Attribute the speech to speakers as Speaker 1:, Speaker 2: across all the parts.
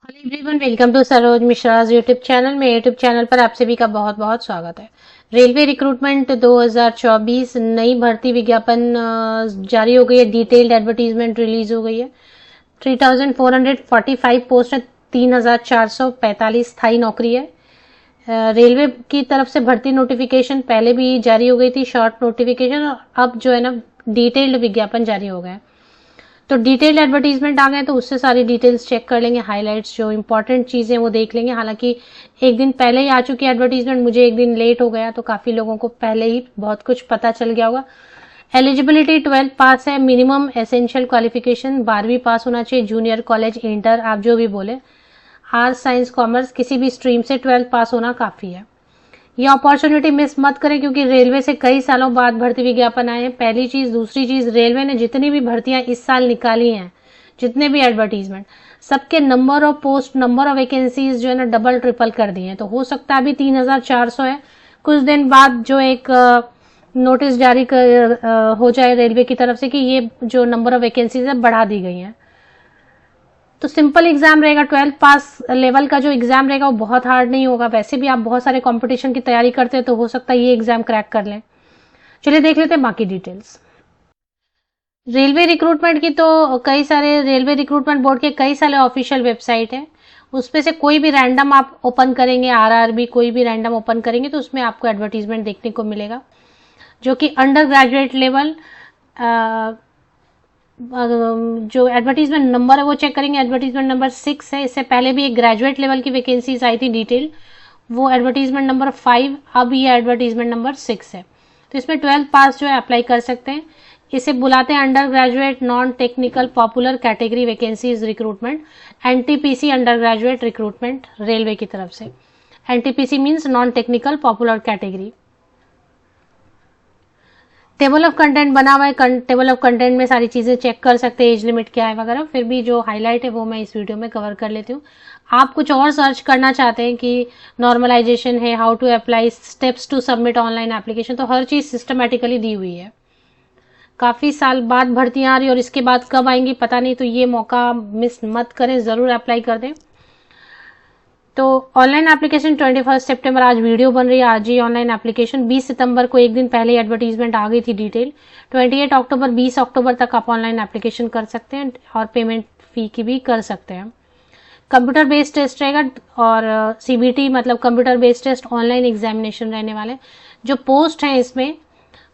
Speaker 1: Hello everyone, welcome to Saroj Mishra's YouTube channel. मेरे YouTube channel पर आप सभी का बहुत बहुत स्वागत है। रेलवे रिक्रूटमेंट 2024 नई भर्ती विज्ञापन जारी हो गई है। डिटेल्ड एडवर्टीजमेंट रिलीज हो गई है। 3445 पोस्ट है। 3445 स्थायी नौकरी है। रेलवे की तरफ से भर्ती नोटिफिकेशन पहले भी जारी हो गई थी, शॉर्ट नोटिफिकेशन, और अब जो है ना डिटेल्ड विज्ञापन जारी हो गया है। तो डिटेल एडवर्टीजमेंट आ गए तो उससे सारी डिटेल्स चेक कर लेंगे, हाइलाइट्स जो इंपॉर्टेंट चीजें वो देख लेंगे। हालांकि एक दिन पहले ही आ चुकी है एडवर्टीजमेंट, मुझे एक दिन लेट हो गया तो काफी लोगों को पहले ही बहुत कुछ पता चल गया होगा। एलिजिबिलिटी 12th पास है। मिनिमम एसेंशियल क्वालिफिकेशन 12वीं पास होना चाहिए। जूनियर कॉलेज, इंटर, आप जो भी बोले, आर्ट्स साइंस कॉमर्स किसी भी स्ट्रीम से 12th पास होना काफी है। ये अपॉर्चुनिटी मिस मत करें क्योंकि रेलवे से कई सालों बाद भर्ती विज्ञापन आए हैं। पहली चीज। दूसरी चीज, रेलवे ने जितनी भी भर्तियां इस साल निकाली हैं, जितने भी एडवर्टीजमेंट, सबके number of post, number of vacancies जो है ना डबल ट्रिपल कर दिए हैं। तो हो सकता है अभी 3400 है, कुछ दिन बाद जो एक नोटिस जारी हो जाए रेलवे की तरफ से कि ये जो नंबर ऑफ वैकेंसीज है बढ़ा दी गई हैं। तो सिंपल एग्जाम रहेगा। 12th पास लेवल का जो एग्जाम रहेगा वो बहुत हार्ड नहीं होगा। वैसे भी आप बहुत सारे कंपटीशन की तैयारी करते हैं तो हो सकता है ये एग्जाम क्रैक कर लें। चलिए देख लेते हैं बाकी डिटेल्स। रेलवे रिक्रूटमेंट की तो कई सारे, रेलवे रिक्रूटमेंट बोर्ड के कई सारे ऑफिशियल वेबसाइट है। उसमें से कोई भी रैंडम आप ओपन करेंगे, आरआरबी कोई भी रैंडम ओपन करेंगे तो उसमें आपको एडवर्टीजमेंट देखने को मिलेगा, जो कि अंडर ग्रेजुएट लेवल जो एडवर्टीजमेंट नंबर है वो चेक करेंगे। एडवर्टीजमेंट नंबर 6 है। इससे पहले भी एक ग्रेजुएट लेवल की वैकेंसीज आई थी डिटेल, वो एडवर्टीजमेंट नंबर 5, अब ये एडवर्टीजमेंट नंबर 6 है। तो इसमें 12th पास जो है अप्लाई कर सकते हैं। इसे बुलाते हैं under graduate non technical popular category vacancies recruitment, NTPC under graduate recruitment railway की तरफ से। NTPC means non technical popular category. Table of content बना हुआ है। टेबल ऑफ कंटेंट में सारी चीजें चेक कर सकते हैं, एज लिमिट क्या है वगैरह। फिर भी जो हाईलाइट है वो मैं इस वीडियो में कवर कर लेती हूँ। आप कुछ और सर्च करना चाहते हैं कि नॉर्मलाइजेशन है, how to apply, steps to submit online application, तो हर चीज सिस्टमेटिकली दी हुई है। काफी साल बाद भर्तियां आ रही और इसके बाद कब आएंगी पता नहीं, तो ये मौका मिस मत करें, जरूर अप्लाई कर दें। तो ऑनलाइन एप्लीकेशन 21 सितंबर, आज वीडियो बन रही है, आज ही ऑनलाइन एप्लीकेशन। 20 सितंबर को एक दिन पहले एडवर्टीजमेंट आ गई थी डिटेल। 28 अक्टूबर 20 अक्टूबर तक आप ऑनलाइन एप्लीकेशन कर सकते हैं और पेमेंट फी की भी कर सकते हैं। कंप्यूटर बेस्ड टेस्ट रहेगा और सीबीटी मतलब computer based test, online examination रहने वाले। जो पोस्ट है इसमें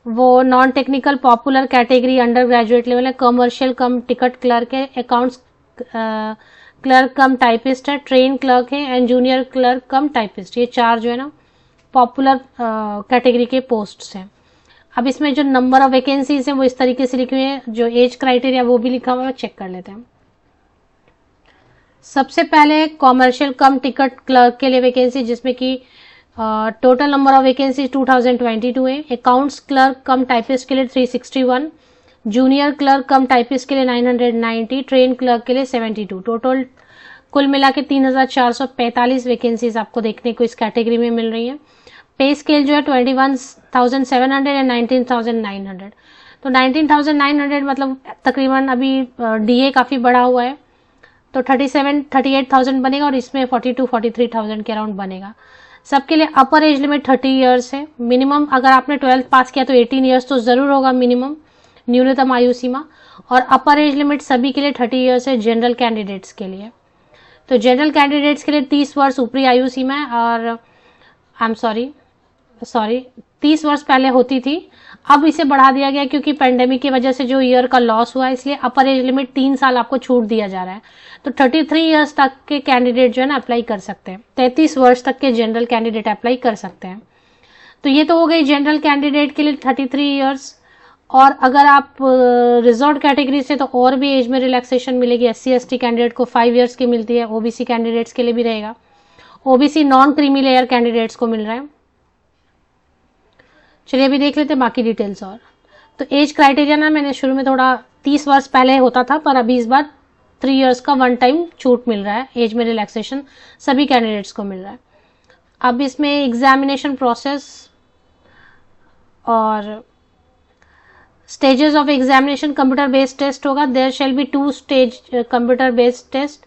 Speaker 1: वो non technical popular category under graduate level है। कमर्शियल कम टिकट क्लर्क है, अकाउंट्स क्लर्क कम टाइपिस्ट है, ट्रेन क्लर्क है and junior clerk cum typist. ये 4 जो है ना पॉपुलर कैटेगरी के पोस्ट्स हैं। अब इसमें जो नंबर ऑफ वैकेंसीज हैं वो इस तरीके से लिखे हुए हैं, जो एज क्राइटेरिया वो भी लिखा हुआ है, चेक कर लेते हैं। सबसे पहले कॉमर्शियल कम टिकट क्लर्क के लिए वैकेंसी, जिसमें कि टोटल नंबर ऑफ वैकेंसी 2022 है। अकाउंट्स क्लर्क कम टाइपिस्ट के लिए 361, जूनियर क्लर्क कम टाइपिस्ट के लिए 990, ट्रेन क्लर्क के लिए 72। टोटल कुल मिला के 3445 वैकेंसीज आपको देखने को इस कैटेगरी में मिल रही है। पे स्केल जो है 21,700 एंड 19,900। तो 19,900 मतलब तकरीबन अभी डीए काफी बढ़ा हुआ है, तो 38,000 बनेगा और इसमें 42-43,000 के अराउंड बनेगा। सबके लिए अपर एज लिमिट 30 इयर्स है। मिनिमम अगर आपने 12th पास किया तो 18 इयर्स तो जरूर होगा मिनिमम, न्यूनतम आयु सीमा। और अपर एज लिमिट सभी के लिए 30 इयर्स है जनरल कैंडिडेट्स के लिए। तो जनरल कैंडिडेट्स के लिए 30 वर्ष ऊपरी आयु सीमा है। और आई एम सॉरी 30 वर्ष पहले होती थी, अब इसे बढ़ा दिया गया क्योंकि पेंडेमिक की वजह से जो ईयर का लॉस हुआ है, इसलिए अपर एज लिमिट 3 साल आपको छूट दिया जा रहा है। तो 33 इयर्स तक के कैंडिडेट जो है ना अप्लाई कर सकते हैं। 33 वर्ष तक के जनरल कैंडिडेट अप्लाई कर सकते हैं। तो ये तो हो गई जनरल कैंडिडेट के लिए 33 इयर्स। और अगर आप रिजर्व कैटेगरी से तो और भी एज में रिलैक्सेशन मिलेगी। SC/ST कैंडिडेट को 5 इयर्स की मिलती है, ओबीसी कैंडिडेट्स के लिए भी रहेगा। OBC non creamy layer candidates को मिल रहा है। चलिए अभी देख लेते हैं बाकी डिटेल्स। और तो एज क्राइटेरिया ना मैंने शुरू में थोड़ा 30 वर्ष पहले होता था, पर अभी इस बार 3 इयर्स का वन टाइम छूट मिल रहा है, एज में रिलैक्सेशन सभी कैंडिडेट्स को मिल रहा है। अब इसमें एग्जामिनेशन प्रोसेस और stages of examination, computer based test होगा। There shall be 2 stage computer based test.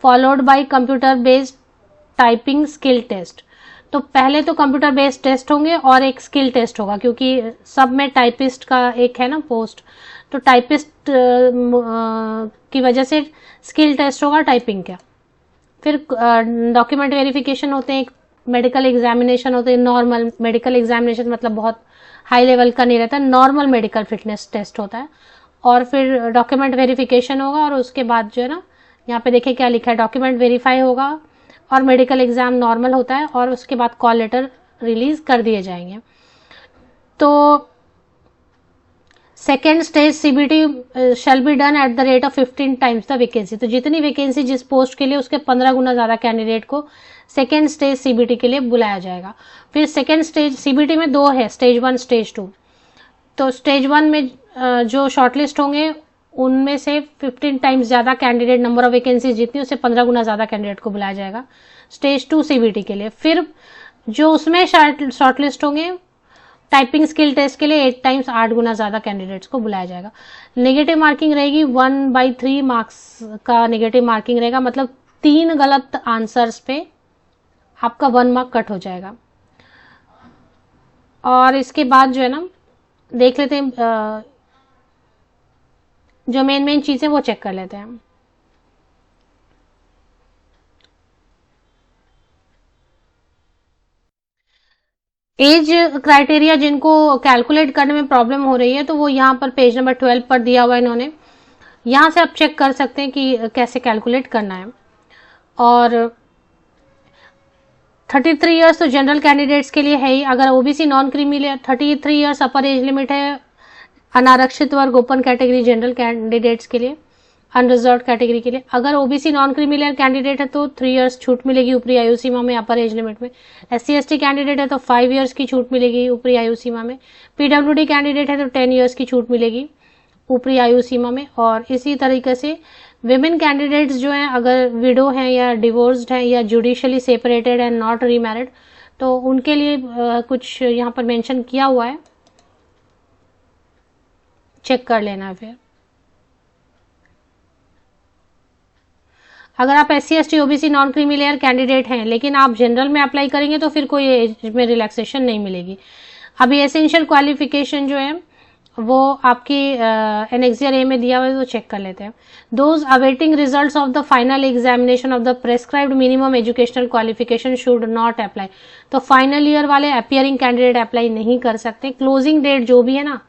Speaker 1: Followed by computer based typing skill test. तो पहले तो कंप्यूटर बेस्ड टेस्ट होंगे और एक स्किल टेस्ट होगा, क्योंकि सब में टाइपिस्ट का एक है ना पोस्ट, तो टाइपिस्ट की वजह से स्किल टेस्ट होगा टाइपिंग का। फिर डॉक्यूमेंट वेरिफिकेशन होते हैं, मेडिकल एग्जामिनेशन होते हैं। नॉर्मल मेडिकल एग्जामिनेशन मतलब बहुत हाई लेवल का नहीं रहता, नॉर्मल मेडिकल फिटनेस टेस्ट होता है। और फिर डॉक्यूमेंट वेरिफिकेशन होगा, और उसके बाद जो है ना, यहाँ पे देखिए क्या लिखा है, डॉक्यूमेंट वेरीफाई होगा और मेडिकल एग्जाम नॉर्मल होता है, और उसके बाद कॉल लेटर रिलीज कर दिए जाएंगे। तो second stage CBT shall be done at the rate of 15 times the vacancy. तो जितनी वैकेंसी जिस पोस्ट के लिए, उसके 15 गुना ज्यादा कैंडिडेट को सेकेंड स्टेज सीबीटी के लिए बुलाया जाएगा। फिर सेकेंड स्टेज सीबीटी में 2 है, स्टेज 1 स्टेज 2। तो स्टेज 1 में जो शॉर्टलिस्ट होंगे उनमें से 15 टाइम्स ज्यादा कैंडिडेट, नंबर ऑफ वैकेंसीज जितनी, उससे 15 गुना ज्यादा कैंडिडेट को बुलाया जाएगा स्टेज 2 सीबीटी के लिए। फिर जो उसमें शॉर्टलिस्ट होंगे टाइपिंग स्किल टेस्ट के लिए 8 टाइम्स 8 गुना ज्यादा कैंडिडेट्स को बुलाया जाएगा। नेगेटिव मार्किंग रहेगी 1/3 मार्क्स का नेगेटिव मार्किंग रहेगा, मतलब 3 गलत आंसर्स पे आपका 1 मार्क कट हो जाएगा। और इसके बाद जो है ना, देख लेते हैं जो मेन चीजें वो चेक कर लेते हैं। एज क्राइटेरिया जिनको कैलकुलेट करने में प्रॉब्लम हो रही है, तो वो यहाँ पर पेज नंबर 12 पर दिया हुआ है इन्होंने। यहां से आप चेक कर सकते हैं कि कैसे कैलकुलेट करना है। और 33 इयर्स तो जनरल कैंडिडेट्स के लिए है ही। अगर ओबीसी नॉन क्रीमी 33 इयर्स अपर एज लिमिट है अनारक्षित वर्ग ओपन कैटेगरी जनरल कैंडिडेट्स के लिए, अनरिजर्व कैटेगरी के लिए। अगर ओबीसी नॉन क्रीमिलियर कैंडिडेट है तो 3 इयर्स छूट मिलेगी ऊपरी आयु सीमा में अपर एज लिमिट में। एससी एसटी कैंडिडेट है तो 5 इयर्स की छूट मिलेगी ऊपरी आयु सीमा में। पीडब्ल्यूडी कैंडिडेट है तो 10 इयर्स की छूट मिलेगी ऊपरी आयु सीमा में। और इसी तरीके से विमेन कैंडिडेट्स जो हैं, अगर विडो हैं या डिवोर्स्ड हैं या judicially separated and not remarried, तो उनके लिए कुछ यहाँ पर मेंशन किया हुआ है, चेक कर लेना है। फिर अगर आप SC ST OBC non creamy layer candidate हैं लेकिन आप जनरल में अप्लाई करेंगे तो फिर कोई एज में रिलैक्सेशन नहीं मिलेगी। अभी एसेंशियल क्वालिफिकेशन जो है वो आपकी एनेक्सियर ए में दिया हुआ है, तो चेक कर लेते हैं। Those awaiting results of the final examination of the prescribed minimum educational qualification should not apply. तो फाइनल ईयर वाले अपियरिंग कैंडिडेट अप्लाई नहीं कर सकते। क्लोजिंग डेट जो भी है ना,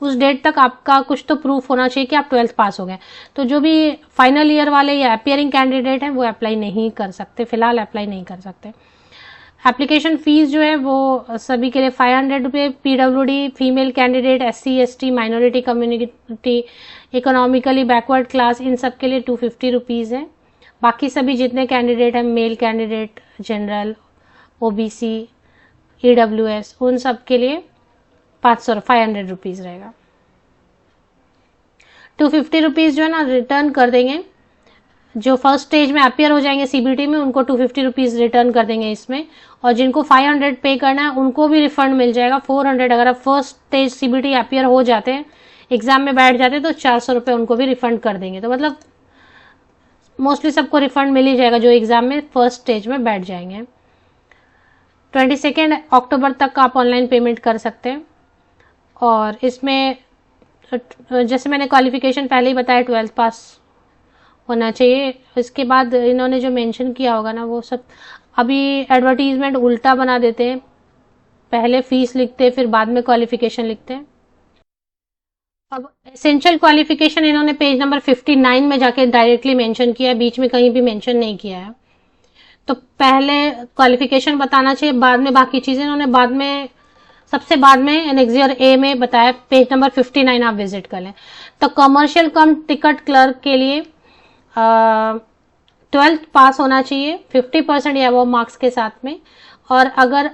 Speaker 1: उस डेट तक आपका कुछ तो प्रूफ होना चाहिए कि आप 12th पास हो गए। तो जो भी फाइनल ईयर वाले या अपियरिंग कैंडिडेट हैं वो अप्लाई नहीं कर सकते, फिलहाल अप्लाई नहीं कर सकते। एप्लीकेशन फीस जो है वो सभी के लिए 500 रुपये। PWD female candidate, SC ST, minority community, economically backward class, इन सब के लिए 250 रुपीज़ है। बाकी सभी जितने कैंडिडेट हैं, male candidate, general, OBC, EWS, उन सब के लिए 500 रुपीज रहेगा। 250 रुपीज जो है ना रिटर्न कर देंगे। जो फर्स्ट स्टेज में अपियर हो जाएंगे सीबीटी में उनको 250 रुपीज रिटर्न कर देंगे इसमें। और जिनको 500 पे करना है उनको भी रिफंड मिल जाएगा 400। अगर आप फर्स्ट स्टेज सीबीटी अपियर हो जाते हैं, एग्जाम में बैठ जाते हैं, तो 400 रुपये उनको भी रिफंड कर देंगे। तो मतलब मोस्टली सबको रिफंड मिल ही जाएगा जो एग्जाम में फर्स्ट स्टेज में बैठ जाएंगे। 22 अक्टूबर तक आप ऑनलाइन पेमेंट कर सकते हैं। और इसमें जैसे मैंने क्वालिफिकेशन पहले ही बताया 12th पास होना चाहिए। इसके बाद इन्होंने जो मेंशन किया होगा ना वो सब, अभी एडवर्टीजमेंट उल्टा बना देते हैं, पहले फीस लिखते हैं फिर बाद में क्वालिफिकेशन लिखते हैं। अब एसेंशियल क्वालिफिकेशन इन्होंने पेज नंबर 59 में जाके डायरेक्टली मेंशन किया है, बीच में कहीं भी मेंशन नहीं किया है। तो पहले क्वालिफिकेशन बताना चाहिए, बाद में बाकी चीजें। इन्होंने बाद में, सबसे बाद में एनेक्सियर ए में बताया, पेज नंबर 59 आप विजिट कर लें। तो कमर्शियल कम टिकट क्लर्क के लिए 12th पास होना चाहिए 50% या अबव मार्क्स के साथ में। और अगर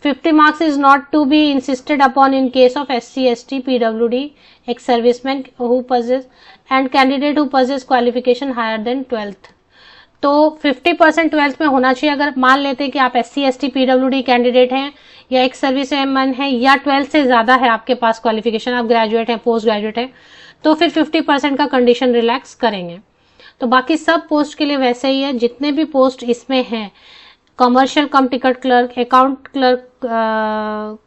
Speaker 1: 50 marks is not to be insisted upon in case of SC ST PWD ex serviceman who possess and candidate who possess qualification higher than 12th। तो 50% 12th में होना चाहिए। अगर मान लेते हैं कि आप SC ST PWD कैंडिडेट हैं या एक सर्विसमैन है या 12th से ज्यादा है आपके पास क्वालिफिकेशन, आप ग्रेजुएट हैं, पोस्ट ग्रेजुएट हैं, तो फिर 50% का कंडीशन रिलैक्स करेंगे। तो बाकी सब पोस्ट के लिए वैसे ही है, जितने भी पोस्ट इसमें हैं, commercial cum ticket clerk, account clerk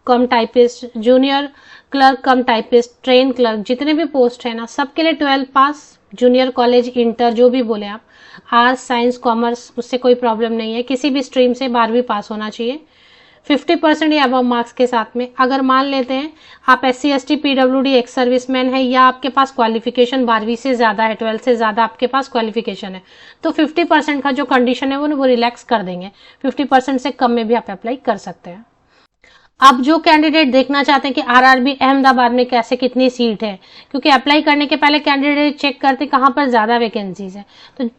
Speaker 1: cum typist, junior clerk cum typist, train clerk, जितने भी पोस्ट है ना सबके लिए 12 पास, जूनियर कॉलेज, इंटर, जो भी बोले आप, आर्ट्स, साइंस, कॉमर्स, उससे कोई प्रॉब्लम नहीं है, किसी भी स्ट्रीम से 12वीं पास होना चाहिए 50% या अबव मार्क्स के साथ में। अगर मान लेते हैं आप SC ST PWD ex serviceman है या आपके पास क्वालिफिकेशन 12वीं से ज़्यादा है, 12 से ज़्यादा आपके पास क्वालिफिकेशन है, तो 50% का जो कंडीशन है वो रिलैक्स कर देंगे, 50% से कम में भी आप अप्लाई कर सकते हैं। अब जो कैंडिडेट देखना चाहते हैं कि RRB अहमदाबाद में कैसे कितनी सीट है, क्योंकि अप्लाई करने के पहले कैंडिडेट चेक करते हैं कहाँ पर ज़्यादा वैकेंसीज है,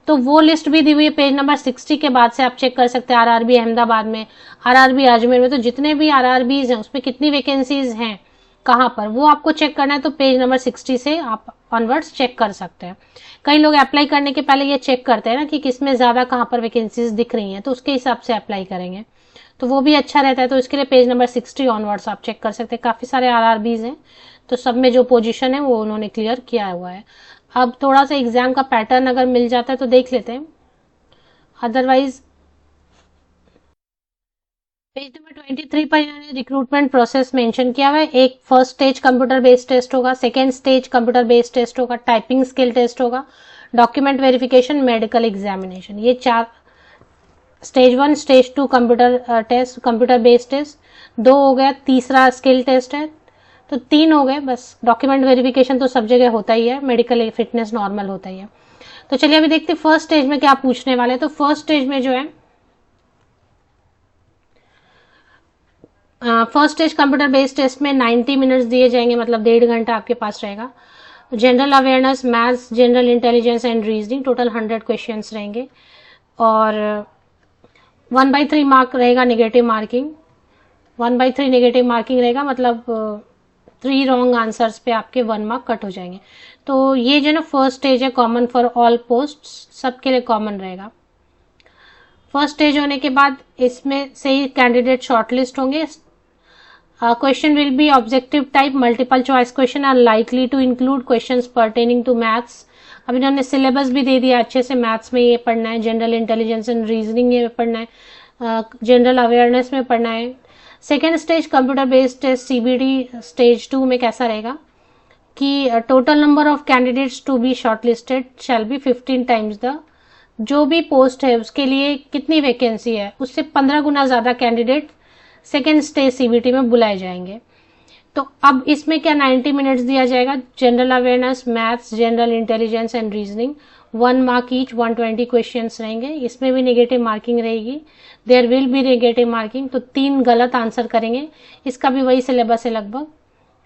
Speaker 1: तो वो लिस्ट भी दी हुई है पेज नंबर 60 के बाद से आप चेक कर सकते हैं। RRB अहमदाबाद में, RRB अजमेर में, तो जितने भी RRBs हैं उसमें कितनी वैकेंसीज हैं कहाँ पर, वो आपको चेक करना है, तो पेज नंबर 60 से आप ऑनवर्ड्स चेक कर सकते हैं। कई लोग अप्लाई करने के पहले ये चेक करते हैं ना कि किसमें ज़्यादा कहाँ पर वैकेंसीज दिख रही हैं, तो उसके हिसाब से अप्लाई करेंगे, तो वो भी अच्छा रहता है। तो इसके लिए पेज नंबर 60 ऑनवर्ड्स आप चेक कर सकते हैं। काफ़ी सारे RRBs हैं, तो सब में जो पोजीशन है वो उन्होंने क्लियर किया हुआ है। अब थोड़ा सा एग्जाम का पैटर्न अगर मिल जाता है तो देख लेते हैं, अदरवाइज पेज नंबर 23 पर इन्होंने रिक्रूटमेंट प्रोसेस मेंशन किया हुआ है। एक first stage computer based test होगा, second stage computer based test होगा, टाइपिंग स्किल टेस्ट होगा, डॉक्यूमेंट वेरिफिकेशन, मेडिकल एग्जामिनेशन, ये 4 stage 1, stage 2 computer test, computer based test 2 हो गया, तीसरा स्किल टेस्ट है, तो 3 हो गए बस। डॉक्यूमेंट वेरिफिकेशन तो सब जगह होता ही है, मेडिकल फिटनेस नॉर्मल होता ही है। तो चलिए अभी देखते हैं फर्स्ट स्टेज में क्या पूछने वाले हैं। तो फर्स्ट स्टेज में जो है first stage computer based test में 90 मिनट्स दिए जाएंगे, मतलब 1.5 घंटा आपके पास रहेगा। General awareness, maths, general intelligence and reasoning, total 100 questions रहेंगे और 1/3 मार्क रहेगा नेगेटिव मार्किंग, 1/3 नेगेटिव मार्किंग रहेगा, मतलब 3 रॉन्ग आंसर्स पे आपके 1 मार्क कट हो जाएंगे। तो ये जो ना फर्स्ट स्टेज है, कॉमन फॉर ऑल पोस्ट, सबके लिए कॉमन रहेगा। फर्स्ट स्टेज होने के बाद इसमें से ही कैंडिडेट शॉर्टलिस्ट होंगे। Question will be objective type, multiple choice question are likely to include questions pertaining to maths. अब इन्होंने सिलेबस भी दे दिया अच्छे से, मैथ्स में ये पढ़ना है, जनरल इंटेलिजेंस एंड रीजनिंग ये पढ़ना है, जनरल अवेयरनेस में पढ़ना है। Second stage computer based test CBT stage 2 में कैसा रहेगा कि total number of candidates to be shortlisted shall be 15 times the, जो भी पोस्ट है उसके लिए कितनी वैकेंसी है उससे 15 गुना ज्यादा कैंडिडेट सेकेंड स्टेज CBT में बुलाए जाएंगे। तो अब इसमें क्या 90 मिनट्स दिया जाएगा, general awareness, maths, general intelligence and reasoning, 1 mark each, 120 questions रहेंगे। इसमें भी नेगेटिव मार्किंग रहेगी, there will be negative marking, तो 3 गलत आंसर करेंगे, इसका भी वही सिलेबस है लगभग,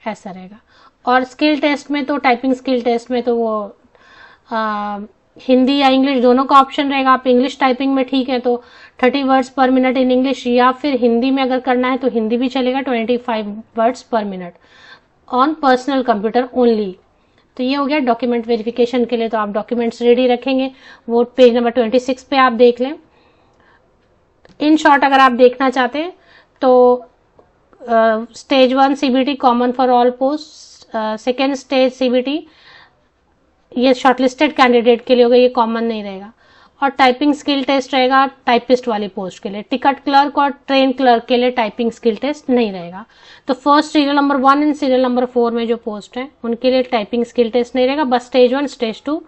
Speaker 1: ऐसा रहेगा। और स्किल टेस्ट में तो टाइपिंग स्किल टेस्ट में तो वो हिंदी या इंग्लिश दोनों का ऑप्शन रहेगा। आप इंग्लिश टाइपिंग में ठीक है तो 30 वर्ड्स पर मिनट इन इंग्लिश, या फिर हिंदी में अगर करना है तो हिंदी भी चलेगा, 25 वर्ड्स पर minute on personal computer only. तो ये हो गया डॉक्यूमेंट वेरिफिकेशन के लिए, तो आप डॉक्यूमेंट्स रेडी रखेंगे, वो पेज नंबर 26 पे आप देख लें। इन शॉर्ट अगर आप देखना चाहते हैं तो stage 1 CBT common for all post, second stage CBT ये शॉर्टलिस्टेड कैंडिडेट के लिए होगा, ये कॉमन नहीं रहेगा। और टाइपिंग स्किल टेस्ट रहेगा टाइपिस्ट वाली पोस्ट के लिए, टिकट क्लर्क और ट्रेन क्लर्क के लिए टाइपिंग स्किल टेस्ट नहीं रहेगा। तो first serial number 1 and serial number 4 में जो पोस्ट है उनके लिए टाइपिंग स्किल टेस्ट नहीं रहेगा, बस stage 1, stage 2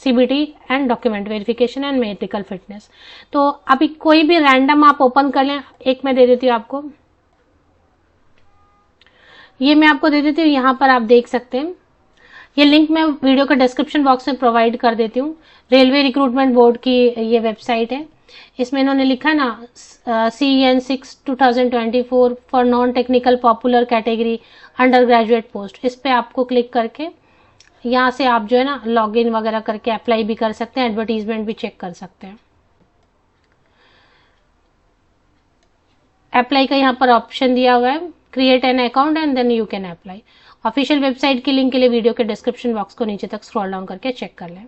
Speaker 1: CBT and document verification and medical fitness. तो अभी कोई भी रैंडम आप ओपन कर लें, एक मैं दे देती हूँ आपको, ये मैं आपको दे देती हूँ, यहाँ पर आप देख सकते हैं, ये लिंक मैं वीडियो के डिस्क्रिप्शन बॉक्स में प्रोवाइड कर देती हूँ। रेलवे रिक्रूटमेंट बोर्ड की ये वेबसाइट है, इसमें इन्होंने लिखा है ना CEN 6 2024 for non technical popular category under graduate post, इस पे आपको क्लिक करके यहाँ से आप जो है ना लॉगिन वगैरह करके अप्लाई भी कर सकते हैं, एडवर्टीजमेंट भी चेक कर सकते हैं। अप्लाई का यहाँ पर ऑप्शन दिया हुआ है, create an account and then you can apply. Official website की लिंक के लिए वीडियो के डिस्क्रिप्शन बॉक्स को नीचे तक स्क्रॉल डाउन करके चेक कर लें।